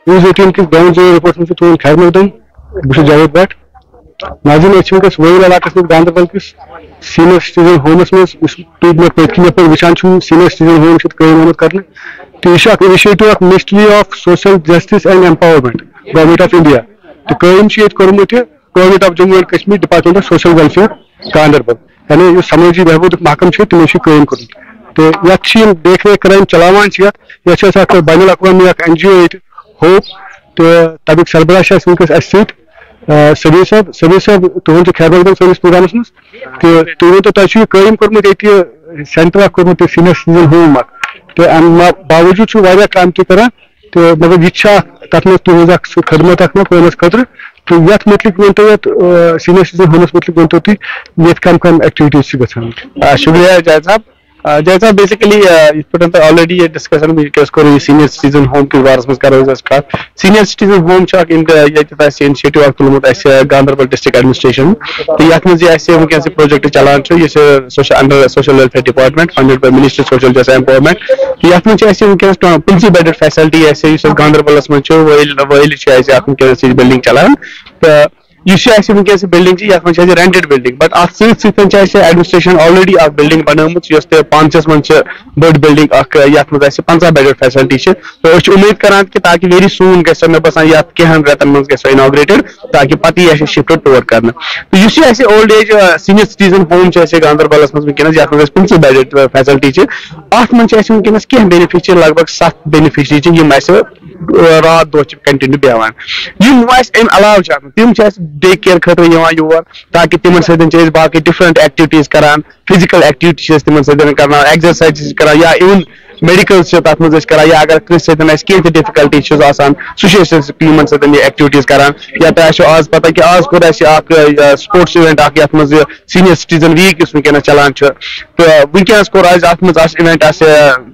News 18 کس ground zero report میں تھوڑا خیر مقدم بہت جاوید بٹ ناظرین ونکس ویل علاقس میں گاندربل کس سینئر سٹیزن ہومس میں پتکن یپ وچان سینئر سٹیزن ہوم قائم آمت کرنے تو یہ initiative of Ministry of Social Justice and Empowerment Government of India تو قائم کورمت Government of Jammu and Kashmir Department of Social Welfare Ganderbal یعنی یہ سماجی بہبود محکمہ تمو قائم کورمت تو یت دیکھ ریکھ کران چلاوان یہ بین الاقوامی این جی او یہ ہوپ تو تمیک سربراہ ونکس اس سبیر صاحب تہد خیر مقدم سنس پروگرامس مز تو تھی ورنو تھی قائم کورمت یہ سینٹر کورمت سینئر سٹیزن ہوم تو امہ باوجود واریاہ کام تہ کران تو مگر یہ تک تہذ خدمت قومس خاطر تو یت متعلق ورنو یت سینئر سٹیزن ہومس متعلق ورنو تھی یہ کم ایکٹیویٹیز گھان. شکریہ جاوید صاحب. جاوید صاحب بیسکلی یت پہ آلریڈی یہ ڈسکشن کرو سینئر سٹیزن ہوم کس بارس مز کرو کت سینئر سٹیزن ہوم یہ انیشیٹو تلمت گاندربل ڈسٹرکٹ ایڈمنسٹریشن تو یت مز ونکس پروجیکٹ چلان یہ under social welfare department funded by ministry social justice empowerment یت مز ونکس 50 بیڈڈ فیسلٹی گاندربلس مز ونکس بلڈنگ چلان تو یہ ونکس بلڈنگ یہ رینٹڈ بلڈنگ بٹ ات سی ایڈمنسٹریشن آلریڈی اخ بلڈنگ بنٲومٕژ یۄس تہِ پانچس مز بٔڑ بلڈنگ اخ یتھ مز 50 بیڈڈ فیسلٹی تو امید کران کہ تاکہ ویری سون گژھِ مےٚ باسان یتھ کینٛہن رٮ۪تن منٛز گژھِ اناگریٹڈ تاکہ پتہٕ یہِ شفٹ تور کرنہٕ تو یُس یہِ old age senior citizen home گاندربلس مز ونکس یتھ مز 50 بیڈڈ فیسلٹی اتھ مز ونکس کینٛہہ بینیفٹ لگ بھگ 7 بینیفشری یم رات دۄہ کنٹنیو بیٚہوان یم امہِ علاوٕ تم ڈے کیر خاطر یور تاکہ تمن ستۍ باقی ڈفرنٹ ایکٹیویٹیز کران فزیکل ایکٹیویٹی تمن ستۍ کران ایگزرسائز کران یا ایون میڈیکل تک مز کران یا اگر کس کی ڈفکلٹی سہ تمن ستۍ ایکٹیویٹیز کران یا تہ آز پتہ کہ آز کور سپورٹس ایونٹ یت مز سینئر سٹیزن ویک اس ونکس چلان تو ونکس کور ات مز ایونٹ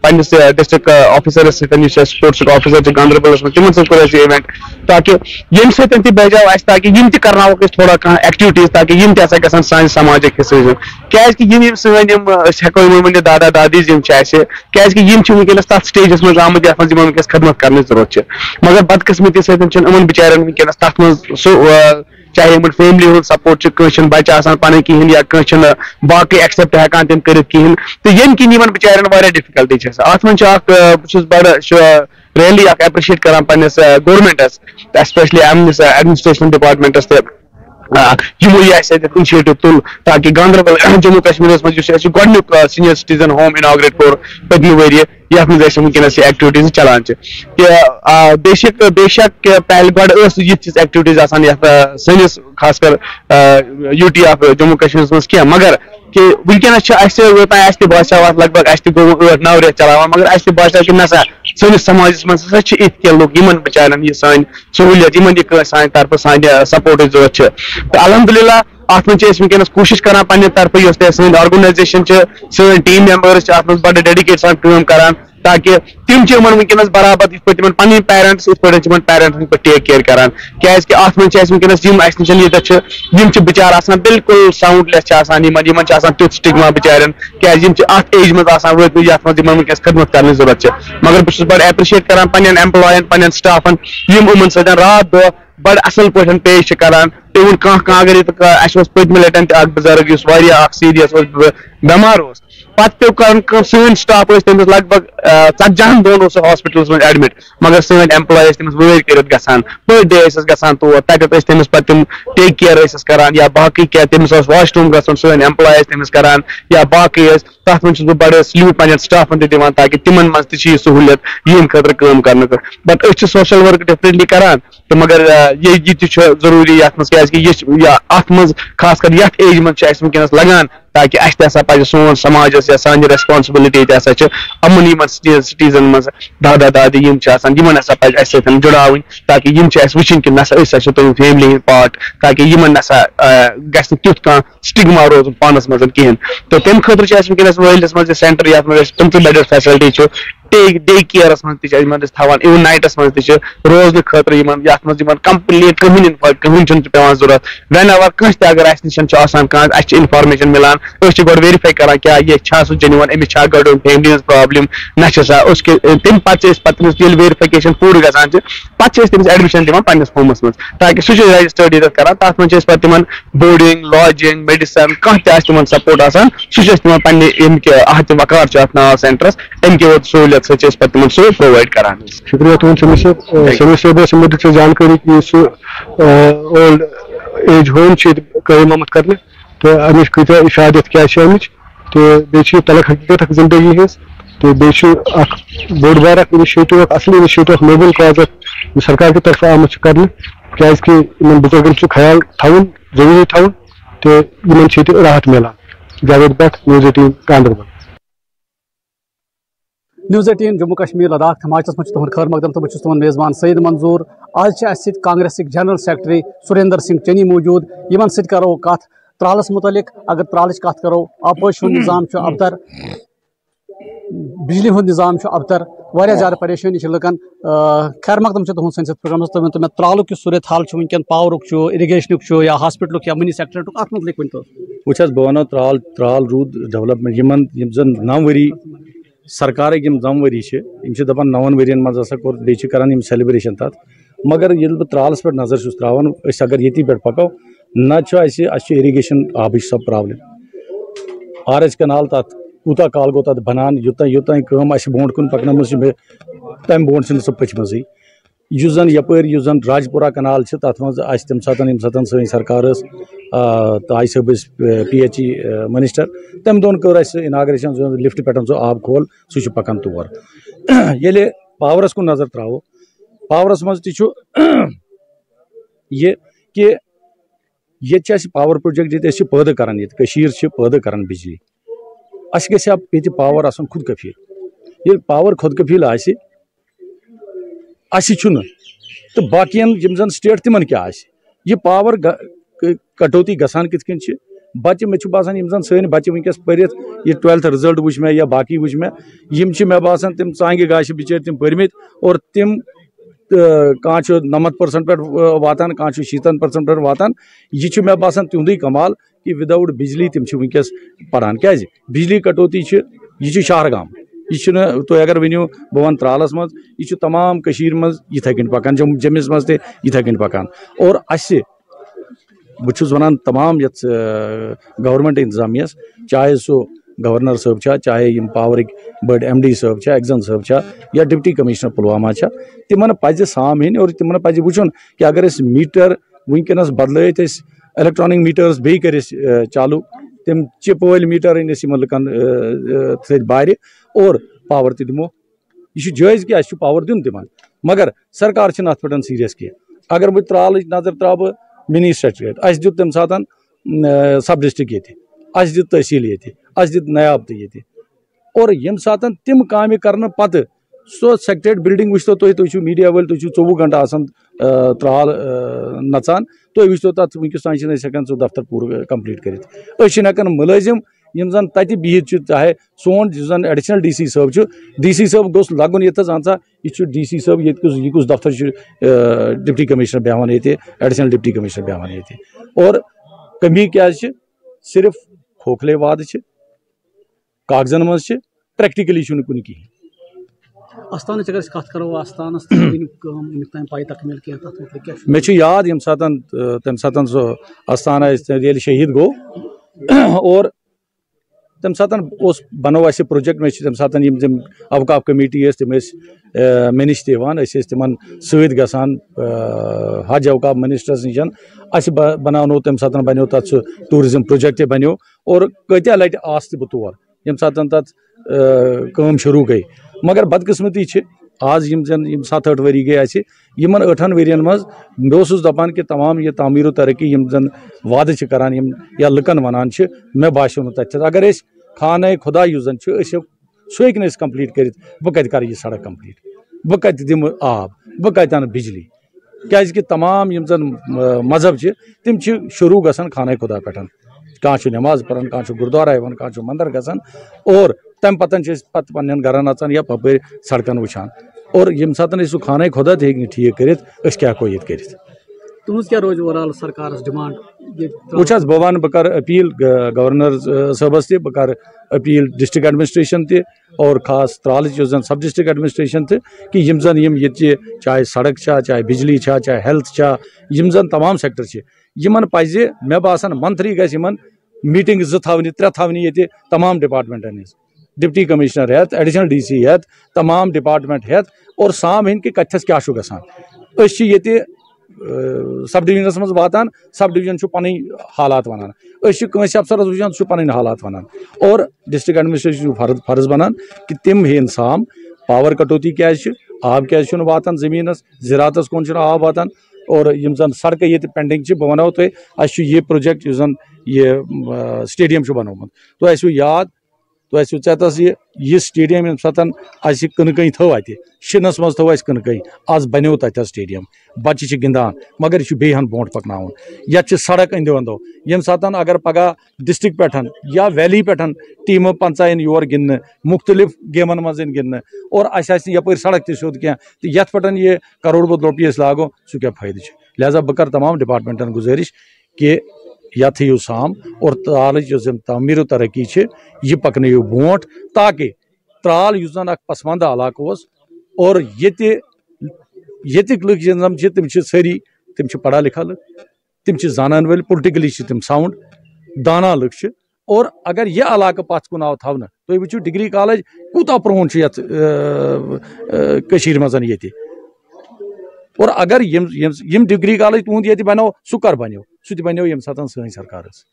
پنس ڈسٹرکٹ آفیسرس سپورٹس آفیسر گاندربلس مز تمن کور ایونٹ تاکہ یم ستۍ تہ بجاو تاکہ یم تہ کرناوک تھوڑا ایکٹیویٹیز تاکہ یم تہ گژھن سانہِ سماجک حصہٕ کیازِ یم سٲنۍ ہیٚکو ؤنِتھ دادا دادیز یم کیازِ یم ونکس تک سٹیجس مز آمت یتھ مز ونکس خدمت کرنے ضرورت مگر بدقسمتی ستن ان بچارن ونکس تک مز چاہے ان فیملی ہند سپورٹ کھن بچہ آسان پن کہین یا باقی ایکسپٹ ہیکان تم کر کہین تو یم کن ان بچارن واریاہ ڈفکلٹی ات من بہت بڑ ریلی ایپرشیٹ کران پنس گورمنٹس اسپیشلی ایڈمنسٹریشن ڈپارٹمنٹس یمو یہ انیشیٹو تل تاکہ گاندربل جموں کشمیر مز گۄڈنیُک سینئر سٹیزن ہوم اناگریٹ کور پتمہ ؤریہِ یتھ مز ونکس ایکٹیویٹیز چلان بے شک پہلے گۄڈٕ ٲس یِژھ ایکٹیویٹیز آسان یتھ سٲنِس خاص کر یو ٹی آف جموں کشمیرس مز کینٛہہ مگر کہ ونکس اوتان تہ باسیو ات لگ بھگ تہ گوٚو 8-9 رٮ۪تھ چلاوان مگر تہ باسیو کہ نسا سٲنِس سماجس مز ہسا چھِ یِتھ کینٛہہ لُکھ یمن بچارن یہ سٲنۍ سہوٗلیت یمن یہ سانہِ طرفہٕ سانہِ سپورٹٕچ ضرورت چھِ تہٕ الحمدللہ ات مز ونکس کوشش کران پنہ طرفہٕ یۄس تہ سٲنۍ آرگنائزیشن سٲنۍ ٹیم ممبرس ات مز بڑٕ ڈیڈیکیٹ سان کٲم کران تاکہ تم ونکس برابر یت پہ پن پیرنٹس یت پہ پیرنٹن پہ ٹیک کیئر کران کیازِ کہ ات من ونکس نش یہ بچار آسان بالکل ساؤنڈ لیس تیُتھ سٹگما بچارن کیازِ ات ایج مز وٲتمٕتۍ یتھ مز ونکس خدمت کرنے ضرورت مگر بہٕ چھُس بڑٕ ایپرشیٹ کران پنن ایمپلائن پنن سٹافن یم یِمن سۭتۍ رات دۄہ بڑ اصل پٲٹھۍ پیش کران اِوٕن کانٛہہ اگر اسہِ پٔتمہِ لٹہِ تہِ اکھ بُزرگ یُس واریاہ سیریس بٮ۪مار اوس پتہٕ پیٚو کرُن کٲم سٲنۍ سٹاف ٲسۍ تٔمِس لگ بگ 40 دۄہن اوس سُہ ہاسپٹلس منٛز ایڈمٹ مگر سٲنۍ ایمپلاے ٲسۍ تٔمِس وٲرۍ کٔرِتھ گژھان پٔر ڈے ٲسۍ گژھان تور تتٮ۪تھ ٲسۍ تٔمِس پتہٕ تِم ٹیک کِیر ٲسۍ کران یا باقٕے کینٛہہ تٔمِس اوس واش روٗم گژھُن سٲنۍ ایمپلاے ٲسۍ تٔمِس کران یا باقٕے ٲسۍ تتھ منٛز چھُس بہٕ بڑٕ سلیوٗٹ پننٮ۪ن سٹافن تہِ دِوان تاکہِ تِمن منٛز تہِ چھِ یہِ سہوٗلیت یِہنٛدِ خٲطرٕ کٲم کرنہٕ بٹ أسۍ چھِ سوشل ورک ڈیفنٹلی کران تہٕ مگر یہِ تہِ چھُ ضروٗری یتھ منٛز کیازِ کہ یہِ اتھ منٛز خاص کر یتھ ایج منٛز چھُ اسہِ ونکیٚنس لگان تاکہ اس تہ ہسا پزِ سون سماجس یا سانہِ ریسپانسبلٹی تہ ہسا چھِ یِمن یِمن سٹیزن منٛز دادا دادی یم چھِ آسان یِمن ہسا پزِ اسہِ سۭتۍ جُڑاوٕنۍ تاکہ یم چھِ اسہِ وٕچھِنۍ کہ نسا أسۍ ہسا چھِ تُہنٛد فیملی ہٕنٛدۍ پارٹ تاکہ یِمن نسا گژھِ نہٕ تیُتھ کانٛہہ سٹگما روزُن پانس منٛز کہیٖنۍ تہٕ تمہِ خٲطرٕ چھِ اسہِ ونکیٚنس وٲلڈس منٛز سینٹر یتھ منٛز اسہِ 50 بیڈڈ فیسلٹی چھُ ڈے کیئرس منٛز تہِ چھِ یِمن أسۍ تھاوان اِوٕن نایٹس منٛز تہِ چھِ روزنہٕ خٲطرٕ یِمن یتھ منٛز یِمن کمپلیٖٹ کٕہٕنۍ چھُنہٕ پیٚوان ضرورت وین ایور کٲنٛسہِ تہِ اگر اسہِ نِش چھُ آسان کانٛہہ اسہِ چھِ انفارمیشن مِلان گۄڈٕ ویرِفاے کران کیٛاہ یہِ چھا سُہ جینوَن أمِس چھا گۄڈٕ فیملی ہٕنٛز پرابلم نہ چھِ سا تَمہِ پَتہٕ چھِ أسۍ پَتہٕ تٔمِس ییٚلہِ ویرِفِکیشن پوٗرٕ گژھان چھِ پَتہٕ چھِ أسۍ تٔمِس ایڈمِشن دِوان پنٕنِس ہومَس منٛز تاکہِ سُہ چھُ رجسٹٲرڈ ییٚتٮ۪تھ کران تَتھ منٛز چھِ أسۍ پَتہٕ تِمن بورڈِنگ لاجِنگ میڈِسن کانٛہہ تہِ آسہِ تِمن سپورٹ آسان سُہ چھِ أسۍ تِمن پنٕنہِ ییٚمہِ احتِ وقار چھُ اَتھ ناو سینٹرس اَمہِ کہِ سہوٗلیت سۭتۍ چھِ أسۍ پَتہٕ تِمن سُہ پرووایڈ کران. شُکریہ تُہُنٛد سمیع صٲب یِمو دِژ اَسہِ زانکٲری کہِ یُس سُہ اولڈ ایج ہوم چھُ ییٚتہِ قٲیِم آمُت کرنہٕ تہٕ اَمِچ کۭژاہ اِفادت کیٛاہ چھِ اَمِچ تہٕ بیٚیہِ چھِ یہِ تلق حقیٖقت اکھ زندگی ہٕنٛز تہٕ بیٚیہِ چھُ اکھ بوٚڑ بار اکھ اِنِشیٹِو اکھ اَصٕل اِنِشیٹِو اکھ نوبل کاز اکھ یُس سرکار کہِ طرفہٕ آمُت چھُ کرنہٕ کیٛازِ کہِ یِمن بُزرگن چھُ خیال تھاوُن ضروٗری تھاوُن تہٕ یِمن چھِ ییٚتہِ راحت میلان. جاوید بٹ نیوز 18 گاندربل. نیوز 18 جموں کشمیر لداخ تھماچس من تہد خیر مقدم تو بہت تہد میزبان سعید منظور. آج اس کانگریسک جنرل سیکرٹری سریندر سنگھ چنی موجود یمن ست کرو کت ترالس متعلق. اگر ترالچ کت کرو آپٲشی ہُنٛد نظام ابتر بجلی ہُنٛد نظام ابتر واریاہ زیادٕ پریشٲنی چھِ لُکن. خیر مقدم تہد سٲنِس پروگرامس تُہۍ ؤنۍتو مےٚ ترالُک یُس صوٗرت حال چھُ وٕنکٮ۪ن پاورُک چھُ اِرِگیشنُک چھُ یا ہاسپِٹلُک یا مٔنی سیکٹرُک اتھ متعلق ؤنۍتو. وٕچھ حظ بہٕ وَنو ترال روٗد ڈیولپمنٹ یِم زن 9 ؤری سرکارٕکۍ یِم 9 ؤری چھِ یِم چھِ دپان 9 ؤرین منٛز ہسا کوٚر بیٚیہِ چھِ کران یِم سیلبریشن تتھ. مگر ییٚلہِ بہٕ ترالس پٮ۪ٹھ نظر چھُس تراوان أسۍ اگر ییٚتی پٮ۪ٹھ پکو نتہٕ چھُ اَسہِ چھِ اِرِگیشن آبٕچ سۄ پرابلم. آر ایچ کنال تتھ کوٗتاہ کال گوٚو تتھ بنان یوٚتانۍ کٲم اَسہِ برونٛٹھ کُن پکنٲومٕژ چھِ مےٚ تمہِ برونٛٹھ چھِنہٕ سۄ پٔچمٕژٕے. یُس زن یپٲرۍ یُس زن راجپورہ کنال چھِ تتھ منٛز اَسہِ تمہِ ساتہٕ سٲنۍ سرکار ٲس طاہر صٲب ٲسۍ PHE منسٹر تمہِ دۄہن کٔر اَسہِ اِناگریشن لفٹ پٮ۪ٹھ سُہ آب کھول سُہ چھُ پکان تور. ییٚلہِ پاورس کُن نظر تراوو پاورس منٛز تہِ چھُ یہِ کہِ ییٚتہِ چھِ اَسہِ پاور پروجیکٹ ییٚتہِ أسۍ چھِ پٲدٕ کران ییٚتہِ کٔشیٖر چھِ پٲدٕ کران بجلی. اَسہِ گژھِ ہا ییٚتہِ پاور آسُن خود کفیٖل. ییٚلہِ پاور خود کفیٖل آسہِ اَسہِ چھُنہٕ تہٕ باقین یِم زن سٹیٹ تِمن کیٛاہ آسہِ یہِ پاور کٹوتی گژھان کِتھ کٔنۍ چھِ. بچہِ مےٚ چھُ باسان یِم زن سٲنۍ بچہِ وٕنکیٚس پٔرِتھ یہِ 12th رِزلٹ وٕچھ مےٚ یا باقٕے وٕچھ مےٚ یِم چھِ مےٚ باسان تِم ژانٛگہِ گاشہِ بِچٲرۍ تِم پٔرمٕتۍ اور تِم کانٛہہ چھُ 90% پٮ۪ٹھ واتان کانٛہہ چھُ 70% پٮ۪ٹھ واتان. یہِ چھُ مےٚ باسان تِہُنٛدُے کمال کہِ وِدآوُٹ بجلی تِم چھِ وٕنکیٚس پران. کیٛازِ بجلی کٹوتی چھِ یہِ چھُ شہرگام یہِ چھُنہٕ تُہۍ اگر ؤنِو بہٕ وَنہٕ ترالس منٛز یہِ چھُ تمام کٔشیٖرِ منٛز یِتھٕے کٔنۍ پکان جٔمِس منٛز تہِ یِتھٕے کٔنۍ پکان. اور اَسہِ بہٕ چھُس وَنان تمام یَتھ گورمنٹ انتظامیہس چاہے سُہ گورنر صٲب چھا چاہے یِم پاورٕکۍ بٔڑۍ MD صٲب چھا ایگزن صٲب چھا یا ڈپٹی کمشنر پُلوامہ چھا تِمن پزِ سام ہیٚنۍ اور تِمن پزِ وٕچھُن کہِ اگر أسۍ میٖٹر وٕنکیٚنس بدلٲیِتھ أسۍ الیکٹرانِک میٖٹٲرٕس بیٚیہِ کٔرۍ أسۍ چالوٗ تِم چِپ وٲلۍ میٖٹر أنۍ أسۍ یِمن لُکن سۭتۍ بارِ اور پاور تہِ دِمو. یہِ چھُ جٲیز کہِ اَسہِ چھُ پاور دیُن تِمن مگر سرکار چھِنہٕ اتھ پٮ۪ٹھ سیٖریس کینٛہہ. اگر بہٕ ترالٕچ نظر تراوٕ بہٕ مِنی سیکٹریٹ اَسہِ دیُت تمہِ ساتہٕ سب ڈسٹرک ییٚتہِ اَسہِ دیُت تحصیٖل ییٚتہِ اَسہِ دیُت نایاب تہِ ییٚتہِ اور ییٚمہِ ساتہٕ تِم کامہِ کرنہٕ پتہٕ سۄ سیکٹریٹ بِلڈنگ وٕچھتو تُہۍ چھِو میٖڈیا وٲلۍ تُہۍ چھِو 24 گنٹہٕ آسان ترال نژان تُہۍ وٕچھتو تتھ وٕنکیٚس تانۍ چھِنہٕ أسۍ ہٮ۪کان سُہ دفتر پوٗرٕ کمپلیٖٹ کٔرِتھ. أسۍ چھِنہٕ ہٮ۪کان مُلٲزِم یِم زن تتہِ بِہِتھ چھِ چاہے سون یُس زن ایڈِشنل DC صٲب چھُ DC صٲب گوٚژھ لگُن ییٚتہِ حظ اہن سا یہِ چھُ DC صٲب یہِ کُس دفتر چھُ ڈپٹی کمشنر بیٚہوان ییٚتہِ ایڈِشنل ڈپٹی کمشنر بیٚہوان ییٚتہِ اور کمی کیٛازِ چھِ صرف کھوکھلے وعدٕ چھِ کاغذن منٛز چھِ پریکٹِکلی چھُنہٕ کُنہِ کِہینۍ. استانٕچ اگر أسۍ کتھ کرو استانس مےٚ چھُ یاد ییٚمہِ ساتہٕ تمہِ ساتہٕ سُہ استان اَسہِ ییٚلہِ شہیٖد گوٚو اور تمہِ ساتہٕ اوس بنوو اَسہِ پروجیکٹ مےٚ چھِ تمہِ ساتہٕ یِم تِم اوقاف کمیٹی ٲسۍ تِم ٲسۍ مےٚ نِش تہِ یِوان أسۍ ٲسۍ تِمن سۭتۍ گژھان حج اوقاف منسٹرس نِش اَسہِ بناونوو تمہِ ساتہٕ بنیو تتھ سُہ ٹوٗرزم پروجیکٹ بنیو اور کۭتیاہ لٹہِ آس تہِ بہٕ تور ییٚمہِ ساتہٕ تتھ کٲم شروٗع گٔے. مگر بدقٕسمتی چھِ آز یِم زن 7-8 ؤری گٔے اَسہِ یِمن 8 ؤرین منٛز بہٕ اوسُس دپان کہِ تمام یہِ تعمیٖر و ترقی یِم زن وعدٕ چھِ کران یِم یا لُکن ونان چھِ مےٚ باسیٚو نہٕ تتہِ اگر أسۍ خانہ خۄدا یُس زن چھُ أسۍ سُہ ہیٚکہِ نہٕ أسۍ کمپلیٖٹ کٔرِتھ بہٕ کتہِ کرٕ یہِ سڑک کمپلیٖٹ بہٕ کتہِ دِمہٕ آب بہٕ کتہِ انہٕ بجلی کیازِ کہِ تمام یِم زن مذہب چھِ تِم چھِ شروٗع گژھان خانہ خۄدا پٮ۪ٹھ. کانٛہہ چھُ نٮ۪ماز پران کانٛہہ چھُ گُردوارا یِوان کانٛہہ چھُ منٛدر گژھان اور تمہِ پتہٕ چھِ أسۍ پتہٕ پننٮ۪ن گرن اژان یا پپٲرۍ سڑکن وٕچھان اور ییٚمہِ ساتہٕ أسۍ سُہ خانہ خۄدا تہِ ہیٚکہِ نہٕ ٹھیٖک کٔرِتھ أسۍ کیٛاہ ہٮ۪کو ییٚتہِ کٔرِتھ. تہذ کیا روز اوورآل سرکارس ڈیمانڈ وچ بہ ون بہ کر اپیل گورنر صٲبس تہ بہ کر اپیل ڈسٹرک ایڈمنسٹریشن تہ اور خاص ترالچ یس زن سب ڈسٹرک ایڈمنسٹریشن تہ کہ یم زن یم یہ چاہے سڑک چھا چاہے بجلی چھا چاہے ہیلتھ چھا یم زن تمام سیکٹر چھ یمن پزِ مے باسان منتھلی گژھِ یمن میٹنگ 2 تھاونہِ 3 تھاونہِ یہ تمام ڈپارٹمنٹن ہز ڈپٹی کمشنر ہیت ایڈیشنل ڈی سی ہیت تمام ڈپارٹمنٹ ہیت اور سام ہن کہ کتھس کیا چھُ گژھان أسۍ چھِ ییٚتہِ سب ڈویژنس منٛز واتان سب ڈویژن چھُ پنٕنۍ حالات ونان أسۍ چھِ کٲنٛسہِ افسرس وٕچھان سُہ چھُ پنٕنۍ حالات ونان اور ڈسٹرک ایڈمنسٹریشن چھُ فرض بنان کہ تِم ہیٚیِن سام پاور کٹوتی کیازِ چھِ آب کیازِ چھُنہٕ واتان زٔمیٖنس زِراعتس کُن چھُنہٕ آب واتان اور یم زن سڑکہٕ ییٚتہِ پینڈنگ چھِ بہٕ ونو تۄہہِ اَسہِ چھُ یہِ پروجیکٹ یُس زن یہِ سٹیڈیم چھُ بنومُت تۄہہِ آسوٕ یاد تۄہہِ آسوٕ ژےٚ یہِ سٹیڈیم ییٚمہِ ساتہٕ اَسہِ کٕنہٕ تھٲو اَتہِ شِنس منٛز تھٲو اَسہِ کٕنہٕ آز بنیو تتہِ سٹیڈیم بچہِ چھِ گِنٛدان مگر یہِ چھُ بیٚیہِ ہن برونٛٹھ پکناوُن یتھ چھِ سڑک أنٛدو أنٛدو ییٚمہِ ساتہٕ اگر پگاہ ڈسٹرک پٮ۪ٹھ یا ویلی پٮ۪ٹھ ٹیٖمہٕ 15 یِن یور گِنٛدنہٕ مُختلف گیمن منٛز یِن گِنٛدنہٕ اور اَسہِ آسہِ نہٕ یپٲرۍ سڑک تہِ سیوٚد کینٛہہ تہٕ یتھ پٮ۪ٹھ یہِ کروڑ بوٚد رۄپیہِ أسۍ لاگو سُہ کیٛاہ فٲیدٕ چھُ لہذا بہٕ کرٕ تمام ڈپارٹمنٹن گُزٲرِش کہ یتھ تھٲیِو سام اور ترالٕچ یۄس زن تعمیٖر و ترقی چھِ یہِ پکنٲیِو برونٛٹھ تاکہِ ترال یُس زن اکھ پسماندٕ علاقہٕ اوس اور ییٚتِکۍ لُکھ یِم زن چھِ تِم چھِ سٲری تِم چھِ پڑھا لکھا لُکھ تِم چھِ زانان وٲلۍ پُلٹِکلی چھِ تِم ساوُنٛڈ دانا لُکھ چھِ اور اگر یہِ علاقہٕ پتھ کُن آو تھاونہٕ تُہۍ وٕچھِو ڈگری کالج کوٗتاہ پرٛون چھُ یتھ کٔشیٖرِ منٛز ییٚتہِ اور اگر یم ڈگری کالج تُہُنٛد ییٚتہِ بنیو سُہ کر بنیو سُہ تہِ بنیو ییٚمہِ ساتہٕ سٲنۍ سرکار ٲس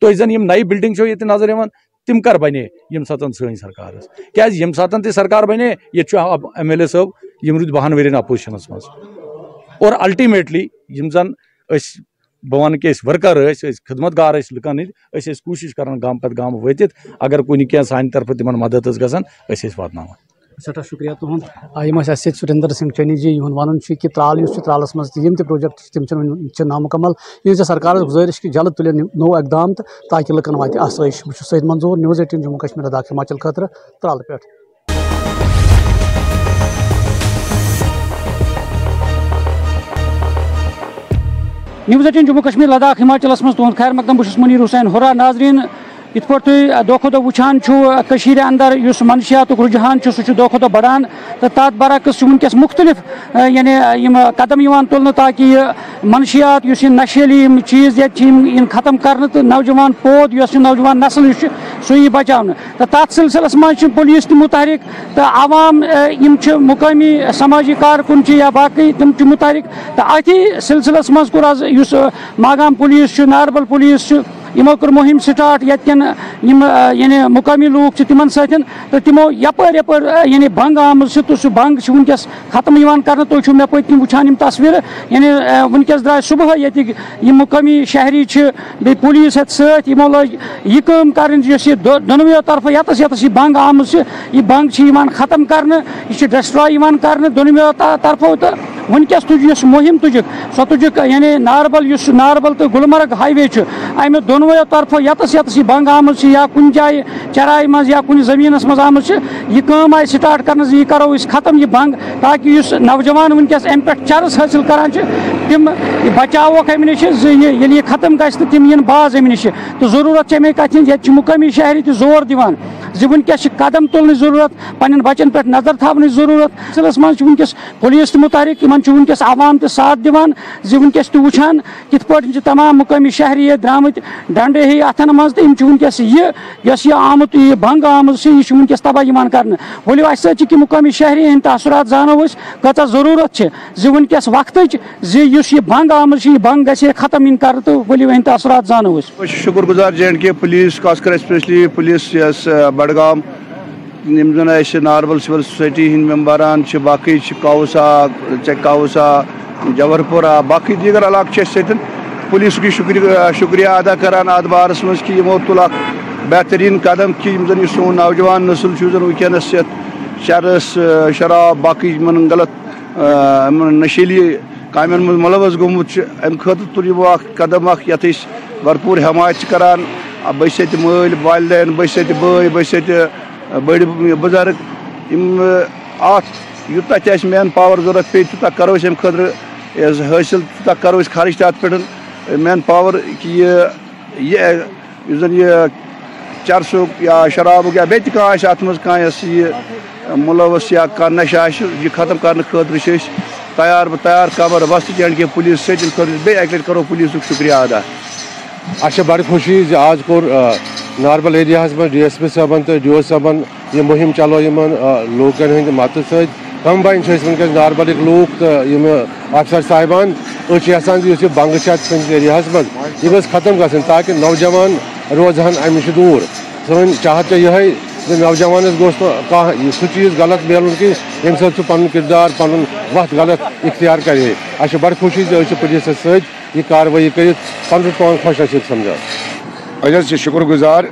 تۄہہِ زن یم نَیہِ بلڈنگ چھو ییٚتہِ نظر یِوان تِم کر بنے ییٚمہِ ساتہٕ سٲنۍ سرکار ٲس کیازِ ییٚمہِ ساتہٕ تہِ سرکار بنے ییٚتہِ چھُ ایم ایل اے صٲب یم روٗدۍ 10 ؤرین اپوزِشنس منٛز اور الٹیمیٹلی یم زن أسۍ بہٕ ونہٕ کہِ أسۍ ؤرکر ٲسۍ خدمت گار ٲسۍ لُکن ہٕنٛدۍ أسۍ ٲسۍ کوٗشش کران گامہٕ پتہٕ گامہٕ وٲتِتھ اگر کُنہِ کینٛہہ سانہِ طرفہٕ تِمن مدد ٲس گژھان أسۍ ٲسۍ واتناوان سٹھا شکریہ تہد یم اَسہِ سُریندر سنگھ چنی جی یِہُنٛد ونُن چھُ کہِ ترال یُس چھُ ترالس منٛز تہِ یِم تہِ پروجیکٹ چھِ تِم چھِ نامُکمل یہِ سرکارس گُزٲرِش کہِ جلد تُلن نوٚو اقدام تہٕ تاکہِ لُکن واتہِ آسٲیِش بہٕ چھُس سعید منظوٗر نِوٕز 18 جموں کشمیٖر لداخ ہماچل خٲطرٕ ترالہٕ پٮ۪ٹھ نِوٕز 18 جموں کشمیٖر لداخ ہماچلس منٛز تُہُنٛد خیر مقدم بہٕ چھُس منیٖر حُسین ہُرا ناظریٖن یِتھ پٲٹھۍ تُہۍ دۄہ کھۄتہٕ دۄہ وٕچھان چھُو کٔشیٖرِ اندر یُس منشیاتُک رُجحان چھُ سُہ چھُ دۄہ کھۄتہٕ دۄہ بڑان تہٕ تَتھ برعکس چھُ وٕنکیٚس مُختلف یعنی یِم قدم یِوان تُلنہٕ تاکہِ یہِ منشیات یُس یہِ نشیلی یِم چیٖز ییٚتہِ چھِ یِم یِن ختم کرنہٕ تہٕ نوجوان پود یۄس یہِ نوجوان نسل یُس چھُ سُہ یی بچاونہٕ تہٕ تَتھ سلسلس منٛز چھِ پُلیٖس تہِ مُتحرِک تہٕ عوام یِم چھِ مُقٲمی سماجی کارکُن چھِ یا باقٕے تِم چھِ مُتحرِک تہٕ أتھی سلسلس منٛز کوٚر آز یُس ماگام پُلیٖس چھُ ناربل پُلیٖس چھُ یِمو کٔر مُہِم سٹاٹ ییٚتہِ کٮ۪ن یِم یعنی مُقٲمی لوٗکھ چھِ تِمن سۭتۍ تہٕ تِمو یپٲرۍ یعنی بنٛگ آمٕژ چھِ تہٕ سُہ بنٛگ چھِ وٕنکیٚس ختم یِوان کرنہٕ تُہۍ چھِو مےٚ پٔتۍ کِنۍ وٕچھان یِم تصویٖرٕ یعنی وٕنکیٚس درٛاے صبحٲے ییٚتِکۍ یِم مُقٲمی شہری چھِ بیٚیہِ پُلیٖس ہٮ۪تھ سۭتۍ یِمو لٲج یہِ کٲم کرٕنۍ یۄس یہِ دۄنوٕیو طرفہٕ ییٚتَس یہِ بنٛگ آمٕژ چھِ یہِ بنٛگ چھِ یِوان ختم کرنہٕ یہِ چھِ ڈسٹراے یِوان کرنہٕ دۄنوٕیو طرفو تہٕ وٕنکیٚس تُج یۄس مُہِم تُجِکھ سۄ تُجِکھ یعنی ناربل یُس ناربل تہٕ گُلمرگ ہاے وے چھُ اَمہِ دۄنوٕیو طرفو ییٚتَس یہِ بنٛگ آمٕژ چھِ یا کُنہِ جایہِ چراے منٛز یا کُنہِ زٔمیٖنس منٛز آمٕژ چھِ یہِ کٲم آیہِ سٹاٹ کرنہٕ زِ یہِ کرو أسۍ ختم یہِ بنٛگ تاکہِ یُس نوجوان وٕنکیٚس اَمہِ پٮ۪ٹھ چرٕس حٲصِل کران چھِ تِم بچاووکھ اَمہِ نِش زِ ییٚلہِ یہِ ختم گژھِ تہٕ تِم یِن باز اَمہِ نِش تہٕ ضروٗرت چھِ اَمے کَتھِ ہِنٛز ییٚتہِ چھِ مُقٲمی شہری تہِ زور دِوان زِ وٕنکیٚس چھِ قدم تُلنٕچ ضروٗرت پنٕنٮ۪ن بچن پٮ۪ٹھ نظر تھاونٕچ ضروٗرت سلسلس منٛز چھُ وٕنکیٚس پُلیٖس تہِ مُتحرِک یِمن چھُ وٕنکیٚس عوام تہِ ساتھ دِوان زِ وٕنکیٚس تہِ وٕچھان کِتھ پٲٹھۍ چھِ تمام مُقٲمی شہری ییٚتہِ درٛامٕتۍ ڈنڈے ہی اَتھن منٛز تہٕ یِم چھِ وٕنکیٚس یۄس یہِ آمُت یہِ بنٛگ آمٕژ چھِ یہِ چھِ وٕنکیٚس تباہ یِوان کرنہٕ ؤلِو اَسہِ سۭتۍ چھِ کہِ مُقٲمی شہری ہٕنٛدۍ تاثرات زانو أسۍ کۭژاہ ضروٗرت چھِ زِ وٕنکیٚس وقتٕچ زِ یُس یہِ بنٛگ آمٕژ چھِ یہِ بنٛگ گژھِ ہے ختم یِنۍ کرنہٕ تہٕ ؤلِو ہٕنٛدۍ تاثرات زانو أسۍ شُکُر گُزار JNK پُلیٖس خاص کر ایسپیشلی پُلیٖس یۄس بڈگام یِم زن اَسہِ ناربل سِول سوسایٹی ہٕنٛدۍ ممبران چھِ باقٕے چھِ کاوسا چیک کاوسا جوہر پورہ باقٕے دیٖگر علاقہٕ چھِ اَسہِ سۭتۍ پُلیٖسُک شُکریہ ادا کران اتھ بارس منٛز کہِ یِمو تُل اکھ بہتریٖن قدم کہِ یِم زن یہِ سون نوجوان نسل چھُ زن وٕنکیٚنس یتھ چرس شراب باقٕے یِمن غلط یِمن نشیلی کامٮ۪ن منٛز مُلوث گوٚمُت چھُ امہِ خٲطرٕ تُل یِمو اکھ قدم اکھ یتھ أسۍ بھرپوٗر حمایت چھِ کران بہٕ چھُس ییٚتہِ مٲلۍ والدین بہٕ چھُس ییٚتہِ بٲے بہٕ چھُس ییٚتہِ بٔڑۍ بُزرگ یِم اتھ یوٗتاہ تہِ اَسہِ مین پاور ضوٚرتھ پیٚیہِ تیوٗتاہ کرو أسۍ امہِ خٲطرٕ حاصل تک کرو اس خرچ تک پہ مین پاور کہ یہ زن یہ چرسک یا شرابک یا بیت کانٛہہ ات مز کانٛہہ ملوث یا کانٛہہ نشہ یہ ختم کرنے خاطر تیار کمر بست اینڈ کے پولیس سٹن خاطر بیٚیہِ اکہِ لٹہِ کرو پولیسُک شکریہ ادا اچھا بڑ خوشی آج کور ناربل ایریا من ڈی ایس پی صٲبن تو ڈی او صٲبن یہ مہم چلو لوکن ہند مدد ست کمبائن ونکس ناربلک لوک تو افسر صاحبان یژھان اس بنگ سٲنِس ایریا من یہ گژھِ ختم گژھٕنۍ تاکہ نوجوان روزہن امہِ نش دوٗر سٲنۍ چاہت یہے نوجوانس گوٚژھ نہٕ کانٛہہ سُہ چیٖز غلط میلُن کہ ییٚمہِ سۭتۍ سُہ پنُن کردار پنُن وتھ غلط اختیار کرِ اَسہِ چھِ بڑٕ خوشی زِ پُلیٖسس سۭتۍ یہ کاروٲیی کٔرِتھ پنُن پان خۄش نصیٖب سمجھان أسۍ حظ شُکر گُزار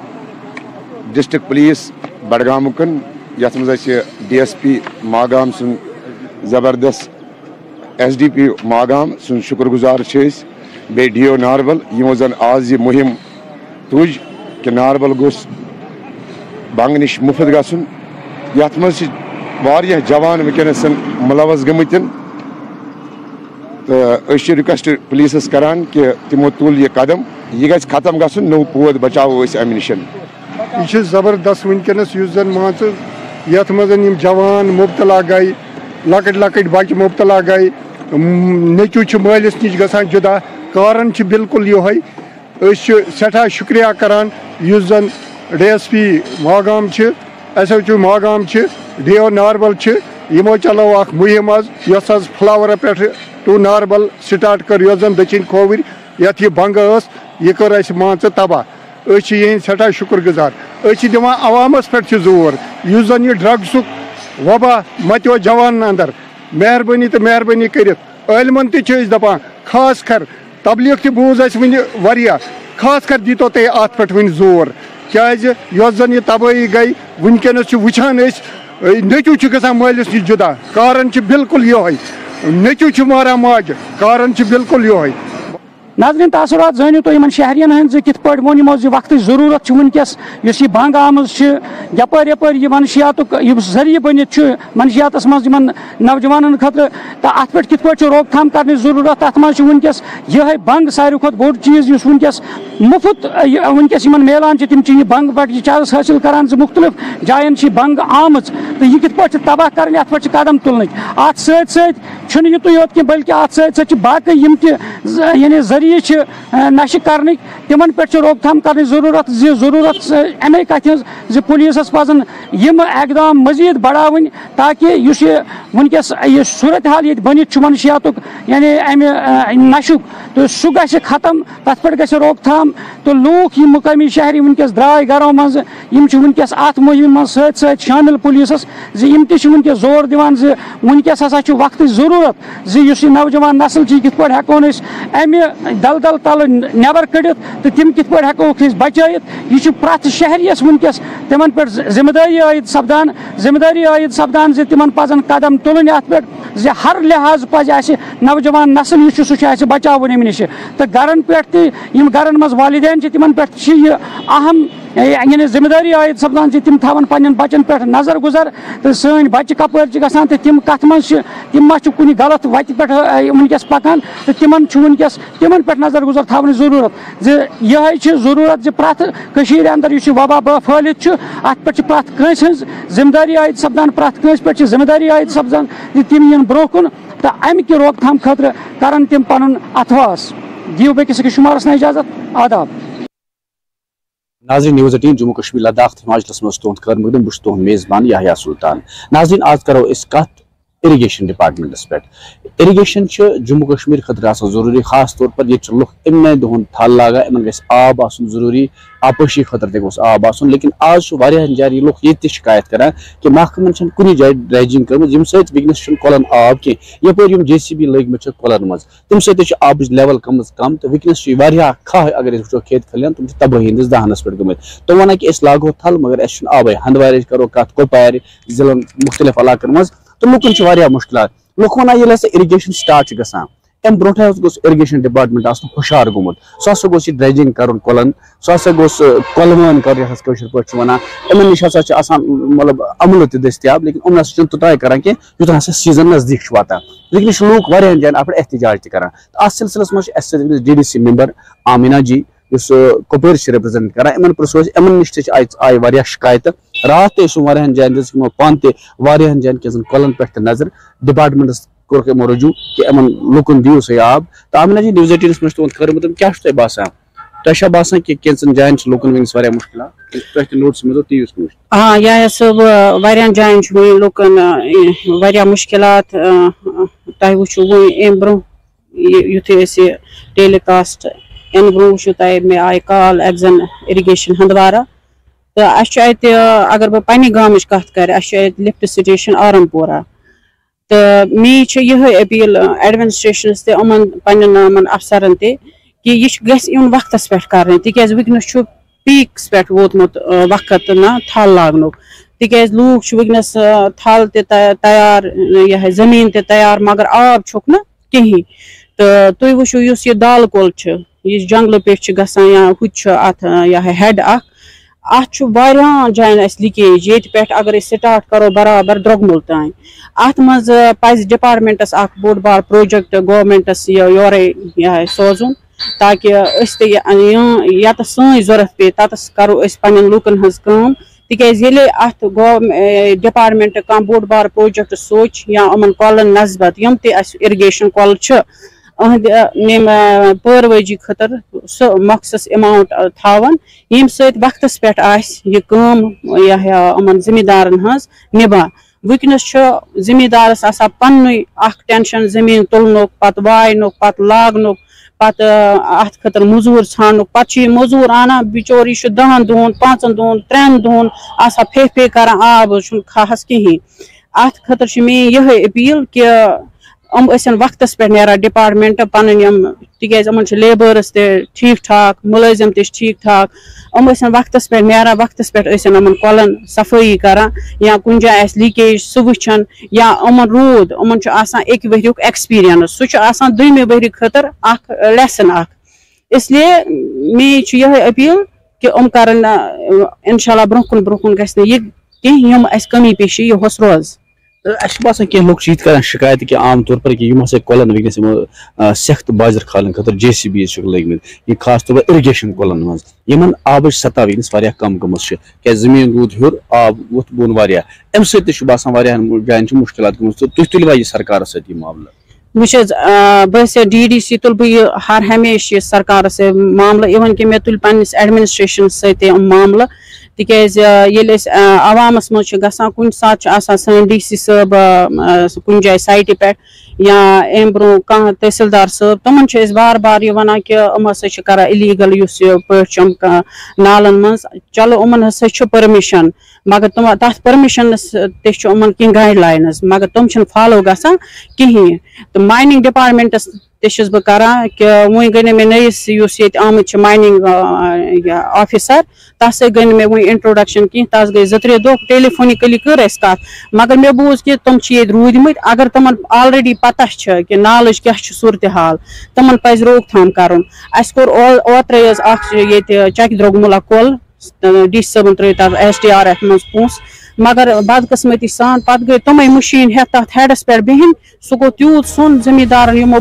ڈسٹرک پولیس بڈگامُکن یتھ منٛز اَسہِ ڈی ایس پی ماگام سُنٛد زبردست ایس ڈی پی ماگام سُنٛد شُکر گُزار چھِ أسۍ بیٚیہِ ڈی او ناربل یِمو زن آز یہِ مُہم تُج کہِ ناربل گوٚژھ بنٛگ نِش مُفت گژھُن یتھ منٛز چھِ واریاہ جوان ونکیٚنس مُلوث گٔمٕتۍ تہٕ أسۍ چھِ رِکویسٹ پُلیٖسس کران کہ تِمو تُل یہِ قدم یہ گژھِ ختم گژھُن نوٚو پود بچاوو أسۍ امہِ نِش یہ چھُ زبردست ونکیٚنس یُس زن مان ژٕ یتھ منٛز یِم جوان مبتلا گٔے لۄکٕٹۍ لۄکٕٹۍ بچہِ مبتلا گٔے نیٚچوٗ چھُ مٲلِس نِش گژھان جُدا کارن چھُ بالکل یِہوے أسۍ چھِ سٮ۪ٹھاہ شُکریہ کران یُس زن ڈی ایس پی ماگام چھِ ایس ایچ او ماگام چھِ ڈی او ناربل چھِ یِمو چلو اکھ مُہم حظ یۄس حظ فلاورٕ پٮ۪ٹھ ٹو ناربل سٹارٹ کٔر یۄس زن دٔچھِنۍ کھووٕرۍ یتھ یہِ بنٛگ ٲس یہِ کٔر اَسہِ مان ژٕ تباہ أسۍ چھِ یِہٕنٛدۍ سٮ۪ٹھاہ شُکر گُزار أسۍ چھِ دِوان عوامس پٮ۪ٹھ چھُ زور یُس زن یہِ ڈرگسُک وبا متیو جوانن اندر مہربٲنی تہٕ مہربٲنی کٔرِتھ عٲلمن تہِ چھِ أسۍ دپان خاص کر تبلیغ تہِ بوٗز اَسہِ وٕنہِ واریاہ خاص کر دیٖتو تُہۍ اتھ پٮ۪ٹھ وٕنہِ زور کیازِ یۄس زن یہِ تبٲہی گٔے ونکیٚنس چھِ وٕچھان أسۍ نیٚچوٗ چھُ گژھان مٲلِس نِش جُدا کارن چھِ بالکل یِہوے نیٚچوٗ چھُ ماران ماجہِ کارن چھِ بالکل یِہوے ناظرین تاثرات زٲنِو تُہۍ یِمن شہرین ہٕنٛدۍ کِتھ پٲٹھۍ ووٚن یِمو زِ وقتٕچ ضروٗرت چھِ وٕنکیٚس یُس یہِ بنٛگ آمٕژ چھِ یپٲرۍ یپٲرۍ یہِ منشیاتُک یُس ذٔریعہٕ بٔنِتھ چھُ منشیاتس منٛز یِمن نوجوانن خٲطرٕ تہٕ اتھ پٮ۪ٹھ کِتھ پٲٹھۍ چھِ روک تھام کرنٕچ ضروٗرت تتھ منٛز چھُ وٕنکیٚس یِہے بنٛگ ساروی کھۄتہٕ بوٚڑ چیٖز یُس وٕنکیٚس مُفت وٕنکیٚس یِمن میلان چھِ تِم چھِ یہِ بنٛگ پٮ۪ٹھ یہِ چارٕس حٲصِل کران زِ مُختٔلِف جاین چھِ یہِ بنٛگ آمٕژ تہٕ یہِ کِتھ پٲٹھۍ چھِ تباہ کرٕنۍ اتھ پٮ۪ٹھ چھِ قدم تُلنٕکۍ اتھ سۭتۍ سۭتۍ چھُنہٕ یِتُے یوت کینٛہہ بلکہِ اتھ سۭتۍ سۭتۍ چھِ باقٕے یِم تہِ یعنی ذٔریعہٕ چھِ نشہٕ کرنٕکۍ تِمن پٮ۪ٹھ چھِ روک تھام کرنٕچ ضروٗرت زِ ضروٗرت اَمے کتھِ ہٕنٛز زِ پُلیٖسس پزن یِم اقدام مزیٖد بڑاوٕنۍ تاکہِ یُس یہِ ونکیٚس یہِ صوٗرت حال ییٚتہِ بٔنِتھ چھُ منشیاتُک یعنی امہِ نشُک تہٕ سُہ گژھِ ختم تتھ پٮ۪ٹھ گژھِ روک تھام تہٕ لوٗکھ یِم مقٲمی شہری ونکیٚس درٛاے گرو منٛز یِم چھِ ونکیٚس اتھ مُہِمہِ منٛز سۭتۍ سۭتۍ شٲمِل پُلیٖسس زِ یِم تہِ چھِ ونکیٚس زور دِوان زِ ونکیٚس ہسا چھُ وقتٕچ ضروٗرت زِ یُس یہِ نوجوان نسل چھِ یہِ کِتھ پٲٹھۍ ہٮ۪کون أسۍ امہِ دلدل تلہٕ نٮ۪بر کٔڑِتھ تہٕ تِم کِتھ پٲٹھۍ ہٮ۪کوکھ أسۍ بچٲیِتھ یہِ چھُ پرٛٮ۪تھ شہرِیس ونکیٚس تِمن پٮ۪ٹھ ذمہٕ دٲری عٲید سپدان زِ تِمن پزن قدم تُلٕنۍ اتھ پٮ۪ٹھ زِ ہر لحاظ پزِ اسہِ نوجوان نسل یُس چھُ سُہ چھُ اسہِ بچاوُن امہِ نِش تہٕ گرن پٮ۪ٹھ تہِ یِم گرن منٛز والدین چھِ تِمن پٮ۪ٹھ چھِ یہِ اہم یعنی ذمہٕ دٲری عٲید سپدان زِ تِم تھاون پننٮ۪ن بچن پٮ۪ٹھ نظر گُزر تہٕ سٲنۍ بچہِ کپٲرۍ چھِ گژھان تہٕ تِم کتھ منٛز چھِ تِم ما چھِ کُنہِ غلط وتہِ پٮ۪ٹھ ونکیٚس پکان تہٕ تِمن چھُ ونکیٚس تِمن پٮ۪ٹھ نظر گُزر تھاونٕچ ضروٗرت زِ یِہے چھِ ضروٗرت زِ پرٛٮ۪تھ کٔشیٖرِ انٛدر یُس یہِ وبا پھٲلِتھ چھُ اتھ پٮ۪ٹھ چھِ پرٛٮ۪تھ کٲنٛسہِ ہٕنٛز ذمہٕ دٲری عٲید سپدان پرٛٮ۪تھ کٲنٛسہِ پٮ۪ٹھ چھِ ذمہٕ دٲری عٲید سپدان زِ تِم یِن برونٛہہ کُن تہٕ امہِ کہِ روک تھام خٲطرٕ کرن تِم پنُن اتھواس دِیِو بیٚکِس أکِس شُمارس نہٕ اجازت آداب ناظرین نیوز 18 جموں کشمیر لداخ ہماچلس مز تہد خیر مقدم بہت تہد میزبان یحییٰ سلطان ناظرین آج کرو اس کت اریگیشن ڈپارٹمنٹس پہ اریگیشن جموں کشمیر خاطر آسان ضروری خاص طور پر یہ لوگ امنے دہن تھل لاگان ان گھس آب آسن ضروری آپٲشی خاطر تہ گوٚژھ آب آسن لیکن آج واریاہن جایَن لوگ یہ تہ شکایت کران کہ محکمن چھن کُنہِ جایہِ ڈریجنگ کٔرمٕژ ییٚمہِ سۭتۍ وٕنکیٚنس چھُنہٕ کۄلن آب کینٛہہ یپٲرۍ یِم JCB لٲگمٕتۍ چھِ کۄلن منٛز تمہِ سۭتۍ تہِ چھِ آبٕچ لیول گٔمٕژ کم تہٕ وٕنکیٚنس چھِ واریاہ کھاہ اگر أسۍ وٕچھو کھیت کھلیان تِم چھِ تبٲہی ہٕنٛدِس دہانس پٮ۪ٹھ گٔمٕتۍ تِم ونان کہ أسۍ لاگو تھل مگر اَسہِ چھُنہٕ آبٕے ہندوارٕچ کرو کتھ کۄپوارِ ضلعن مختلف علاقن منٛز تہٕ لُکن چھِ واریاہ مُشکلات لُکھ ونان ییٚلہِ ہسا اِرِگیشن سٹارٹ چھِ گژھان ام برونٹھ گوس اریگیشن ڈپارٹمنٹ آسن ہوشار گومت سہ ہسا گوس یہ ڈریجنگ کرن کۄلن سہ ہسا گوس کۄلوان کرن یتھ کٲشِر پٲٹھۍ چھِ ونان یِمن نِش ہسا چھِ آسان مطلب عملہٕ تہِ دٔستیاب لیکن یِم نسا چھِنہٕ توٚتانۍ کران کینٛہہ یوٚتانۍ ہسا سیٖزن نزدیٖک چھُ واتان لیکن یہ لوٗکھ واریاہن جاین اتھ پٮ۪ٹھ احتجاج تہِ کران تہٕ اتھ سلسلس منٛز چھِ اسہِ سۭتۍ ڈی ڈی سی ممبر آمینا جی یُس کۄپوٲرۍ چھِ رِپرٛزنٹ کران یِمن پرٛژھو أسۍ یِمن نِش تہِ آیہِ واریاہ شکایتہٕ راتھ تہِ ٲسۍ یِم واریاہن جاین دِژ یِمو پانہٕ تہِ واریاہن جاین کینٛژن کۄلن پٮ۪ٹھ تہِ نظر ڈپارٹمنٹس کوٚرُکھ یِمو رجوع کہ یِمن لُکن دِیِو سا آب تہٕ آمینا جی نِوٕز 18 منٛز چھُ تُہُنٛد خٲر مقدم کیاہ چھُ تۄہہِ باسان تۄہہِ چھا باسان کہ کینٛژن جاین چھِ لُکن وٕنکیٚس واریاہ مُشکلات تۄہہِ تہِ نوٹس منٛز تی یُس ہاں یا صٲب واریاہن جاین چھُ وٕنہِ لُکن واریاہ مُشکلات تۄہہِ وٕچھِو وٕنہِ امہِ برونٛہہ یُتھُے أسۍ یہِ ٹیلی کاسٹ امہِ برونٛہہ وٕچھِو تۄہہِ مےٚ آیہِ کال ایٚگزن اِرِگیشن ہندوارا تہٕ اَسہِ چھُ اَتہِ اگر بہٕ پننہِ گامٕچ کتھ کرٕ اَسہِ چھُ اَتہِ لفٹ سٹیشن آرم پورہ تہٕ میٲنۍ چھِ یِہے اپیٖل ایڈمنسٹریشنس تہِ یِمن پننٮ۪ن یِمن افسرن تہِ کہِ یہِ گژھِ یُن وقتس پٮ۪ٹھ کرنہٕ تِکیازِ وٕنکیٚنس چھُ پیٖکس پٮ۪ٹھ ووتمُت وقت نہ تھل لاگنُک تِکیازِ لوٗکھ چھِ وٕنکیٚنس تھل تہِ تیار یِہے زٔمیٖن تہِ تیار مگر آب چھُکھ نہٕ کِہینۍ تہٕ تُہۍ وٕچھِو یُس یہِ دال کۄل چھُ یُس جنگلہٕ پٮ۪ٹھ چھُ گژھان یا ہُہ تہِ چھُ اتھ یِہے ہیڈ اکھ اتھ چھُ واریاہن جاین اسہِ لیٖکیج ییٚتہِ پٮ۪ٹھ اگر أسۍ سٹارٹ کرو برابر درٛوگمُل تانۍ اتھ منٛز پزِ ڈپارٹمنٹس اکھ بوٚڑ بار پروجیکٹ گورمینٹس یورے یِہے سوزُن تاکہِ أسۍ تہِ ییٚتس سٲنۍ ضوٚرتھ پیٚیہِ تتس کرو أسۍ پننٮ۪ن لُکن ہٕنٛز کٲم تِکیازِ ییٚلے اتھ ڈپارٹمنٹ کانٛہہ بوٚڑ بار پروجیکٹ سوچہِ یا یِمن کۄلن نسبت یِم تہِ اسہِ اِرگیشن کۄلہٕ چھِ أہنٛدِ ییٚمہِ پٲروٲجی خٲطرٕ سُہ مخصص ایماوُنٹ تھاوان ییٚمہِ سۭتۍ وقتس پٮ۪ٹھ آسہِ یہِ کٲم یِمن زٔمیٖندارن ہٕنٛز نِبان وٕنکیٚنس چھُ زٔمیٖندارس آسان پننُے اکھ ٹینشن زٔمیٖن تُلنُک پتہٕ واینُک پتہٕ لاگنُک پتہٕ اتھ خٲطرٕ موٚزوٗر ژھانڈنُک پتہٕ چھُ یہِ موٚزوٗر انان بِچور یہِ چھُ 10 دۄہن 5 دۄہن 3 دۄہن آسان پھے کران آب چھُنہٕ کھہس کِہینۍ اتھ خٲطرٕ چھِ میٲنۍ یِہے اپیٖل کہِ یِم ٲسِن وقتس پٮ۪ٹھ نیران ڈپارٹمنٹ پنٕنۍ یِم تِکیازِ یِمن چھِ لیبٲرٕس تہِ ٹھیٖک ٹھاک مُلٲزِم تہِ چھِ ٹھیٖک ٹھاک یِم ٲسِن وقتس پٮ۪ٹھ نیران وقتس پٮ۪ٹھ ٲسِن یِمن کۄلن صفٲیی کران یا کُنہِ جایہِ آسہِ لیٖکیج سُہ وٕچھان یا یِمن روٗد یِمن چھُ آسان 1 ؤریُک ایٚکٕسپیٖرینس سُہ چھُ آسان 2مہِ ؤری خٲطرٕ اکھ لیسن اکھ اس لیے میٲنۍ چھِ یِہے اپیٖل کہِ یِم کرن انشاء اللہ برونٛہہ کُن گژھِ نہٕ یہِ کینٛہہ یِم اَسہِ کٔمی پیشی یِہُس روزِ اَسہِ چھُ باسان کینٛہہ لُکھ چھِ یِتھ کران شِکایت کہِ عام طور پر کہِ یِم ہسا کۄلن وٕنکیٚس یِمو سٮ۪کھ تہٕ باجر کھالنہٕ خٲطرٕ JCBs چھِکھ لٲگمٕتۍ یہِ خاص طور پر اِرگیشن کۄلن منٛز یِمن آبٕچ سطح وٕنکیٚنس واریاہ کم گٔمٕژ چھِ کیازِ زٔمیٖن روٗد ہیوٚر آب ووٚتھ بۄن واریاہ اَمہِ سۭتۍ تہِ چھُ باسان واریاہن جاین چھِ مُشکِلات گٔمٕژ تہٕ تُہۍ تُلوا یہِ سرکارس سۭتۍ یہِ معاملہٕ وٕچھ حظ بہٕ ٲسٕس DDC تُلہٕ بہٕ یہِ ہر ہمیشہٕ یہِ سرکارس سۭتۍ معاملہٕ اِوٕن کہِ مےٚ تُلہِ پننِس ایڈمنسٹریشنس سۭتۍ تہِ یِم معاملہٕ تِکیازِ ییٚلہِ أسۍ عوامس منٛز چھِ گژھان کُنہِ ساتہٕ چھُ آسان سٲنۍ DC صٲب کُنہِ جایہِ سایٹہِ پٮ۪ٹھ یا امہِ برونٛہہ کانٛہہ تحصیٖلدار صٲب تِمن چھِ أسۍ بار بار یہِ وَنان کہِ یِم ہسا چھِ کران اِلیٖگل یُس یہِ پٲٹھۍ چھِ یِم نالن منٛز چلو یِمن ہسا چھُ پٔرمِشن مگر تتھ پٔرمِشنس تہِ چھُ یِمن کینٛہہ گایڈ لاینٕز مگر تِم چھِنہٕ فالو گژھان کِہینۍ تہٕ ماینِنگ ڈپارٹمنٹس تہِ چھَس بہٕ کران کہِ وۄنۍ گٔے نہٕ مےٚ نٔیِس یُس ییٚتہِ آمٕتۍ چھِ ماینِنگ آفِسر تتھ سۭتۍ گٔے نہٕ مےٚ وُنہِ انٹروڈکشن کینٛہہ تتھ گٔے 2-3 دۄہ ٹیلیفونِکلی کٔر اَسہِ کتھ مگر مےٚ بوٗز کہِ تِم چھِ ییٚتہِ روٗدمٕتۍ اگر تِمن آلریڈی پتہ چھِ کہِ نالٕچ کیاہ چھِ صوٗرتِ حال تِمن پزِ روک تھام کرُن اَسہِ کوٚر اوترے حظ اکھ ییٚتہِ چکہِ درٛوگمُلا کۄل DC صٲبن ترٲے تتھ SDRF منٛز پونٛسہٕ مگر بدقٕسمتی سان پتہٕ گٔے تِمے مٔشیٖن ہیٚتھ تتھ ہیڈس پٮ۪ٹھ بِہِنۍ سُہ گوٚو تیوٗت سوٚن زٔمیٖندارن یِمو